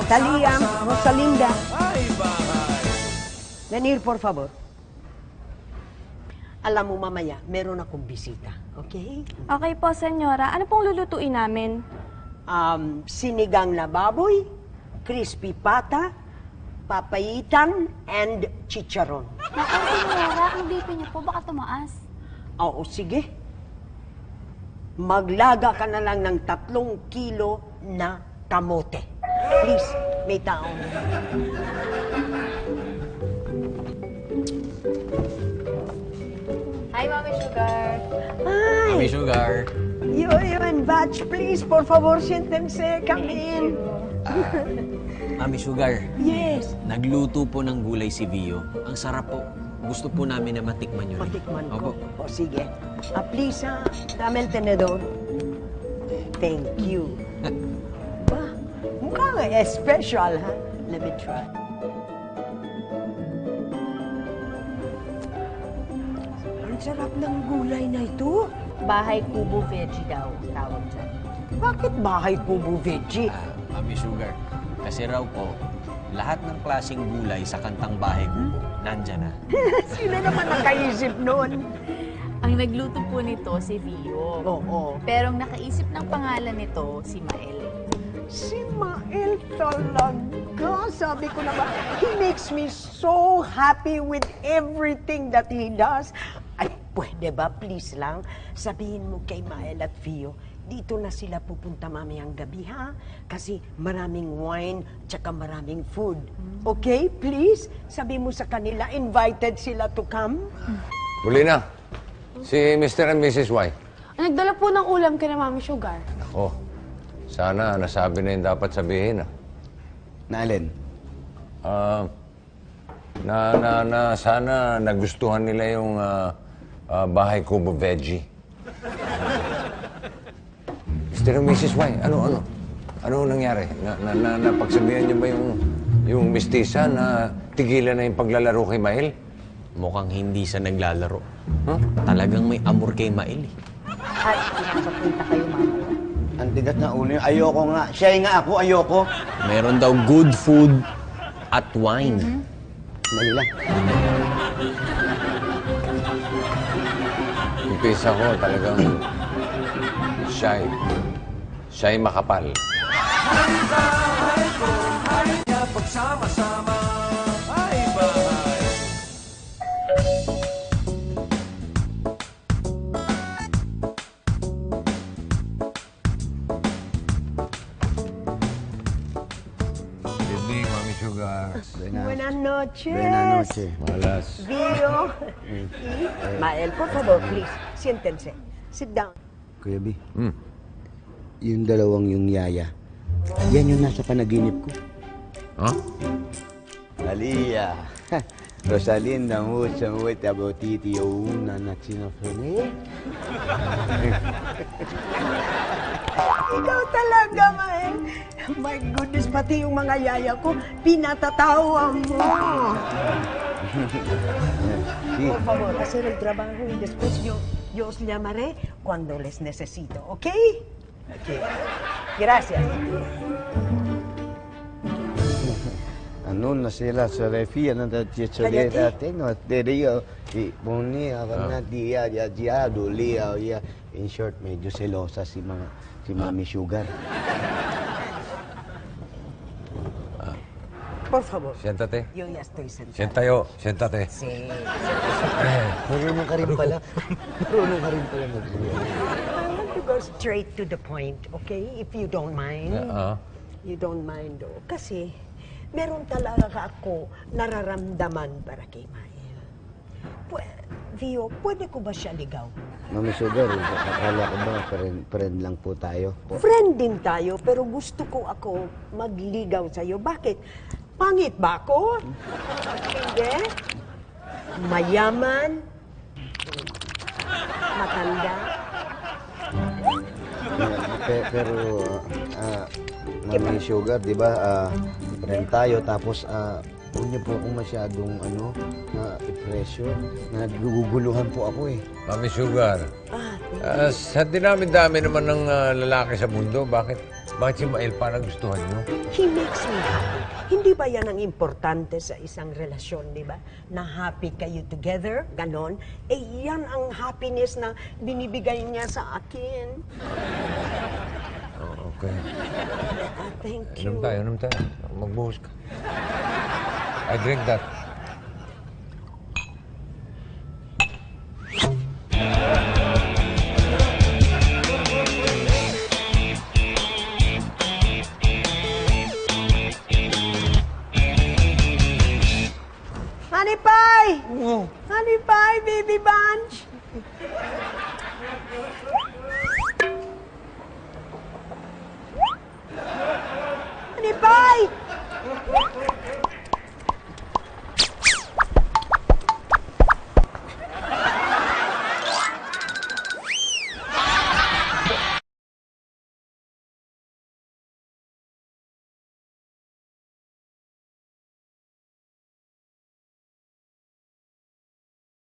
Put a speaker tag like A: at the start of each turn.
A: Talia, Rosalinda. Venir, por favor. Alam mo, mamaya, meron akong bisita. Okay?
B: Okay po, senyora. Ano pong lulutuin namin?
A: Sinigang na baboy, crispy pata, papayitan, and chicharon.
C: Naku, senyora, ang BP niyo po baka tumaas.
A: Oo, sige. Maglaga ka na lang ng 3 kilo na kamote. Please, may tao.
C: Hi, Mami Sugar.
A: Hi!
D: Mami Sugar.
A: You and Batch, please, por favor, siéntense, come in.
D: Mami Sugar,
A: Yes.
D: nagluto po ng gulay si Vio. Ang sarap po. Gusto po namin na matikman yun.
A: Matikman
D: Opo.
A: ko. O, sige. Please, dame el tenedor. Thank you. Ba, mukhang special, ha? Let me try. Ang sarap ng gulay na ito.
C: Bahay Kubo Veggie daw, tawag dyan.
A: Bakit bahay kubo veggie?
D: Mami Sugar, kasi raw po, lahat ng klaseng gulay sa kantang Bahay Kubo, nandyan na.
A: Sino naman nakaisip nun?
C: Ang nagluto po nito si Vio.
A: Oo.
C: Pero ang nakaisip ng pangalan nito, si Mael.
A: Si Mael talaga. Sabi ko naman, he makes me so happy with everything that he does. Ay, pwede ba, please lang, sabihin mo kay Mael at Vio, dito na sila pupunta mamayang gabi, ha? Kasi maraming wine, tsaka maraming food. Okay, please? Sabi mo sa kanila, invited sila to come?
E: Bulina, si Mr. and Mrs. Y.
B: Nagdala po ng ulam kay na Mami Sugar.
E: Ako, sana nasabi na yung dapat sabihin.
F: Na alin?
E: Sana nagustuhan nila yung Bahay Kubo Veggie. Mr. and Mrs. Y, ano nangyari? Napagsabihan niyo ba yung mistisa na tigilan na yung paglalaro kay Mael?
D: Mukhang hindi siya naglalaro. Talagang may amor kay Mael eh.
C: At pinapapunta kayo mamaya.
F: Ang tigas na ulo niya. Ayoko nga. Siya nga ako, ayoko.
D: Meron daw good food at wine.
F: Mali lang.
E: Umpisa ko talagang shy. Shy makapal.
G: Pagsama-sama ay bahay.
E: Good evening, Mami Sugar.
A: Buenas noches.
F: Buenas noches.
E: Malas.
A: Vio. Mael, por favor, please, siéntense. Sit down.
F: Kuya B, yung dalawang yung yaya, yan yung nasa panaginip ko.
E: Huh?
F: Alia. Rosalinda, mucho, mucho, botiti, una, nachinofone.
A: Ikaw talaga, Mael. My goodness, pati yung mga yaya ko, pinatatawa mo. Por favor, hacer el trabajo y después yo os llamaré cuando les necesito, ¿ok? Okay. Gracias.
F: Ano na sila sa refi, ano na chichole dati, no? Teriyo, muni, na dia, dulia, ya. In short, medyo selosa si Mami Sugar.
A: Por favor.
E: Siéntate.
A: Yo ya estoy sentada.
E: Siéntate.
A: Sí.
F: Marunong ka rin pala. Marunong ka rin pala mag-uwi.
A: I want to go straight to the point, okay? If you don't mind. You don't mind, oh. Kasi meron talaga ako nararamdaman para kay Mael. Vio, pwede ko ba siya ligaw?
F: Mami Sugar, akala ko ba friend lang po tayo?
A: Friend din tayo, pero gusto ko ako magligaw sa'yo. Bakit? Pangit ba ako? Hindi. Mayaman. Matanda.
F: Pero, Mami Sugar, di ba, friend tayo, tapos, huwag niyo po akong masyadong, i-pressure. Naguguluhan po ako eh.
E: Mami Sugar, sa dinami-dami naman ng lalaki sa mundo, bakit Bakit si Mael pa nagustuhan nyo?
A: He makes me happy. Hindi ba yan ang importante sa isang relasyon, di ba? Na happy kayo together, ganon. Eh, yan ang happiness na binibigay niya sa akin.
E: Oh, okay.
A: Thank you.
E: Inom tayo. Magbuhos ka. I drink that.
A: Honey pie! Honey pie, baby bunch! Honey pie!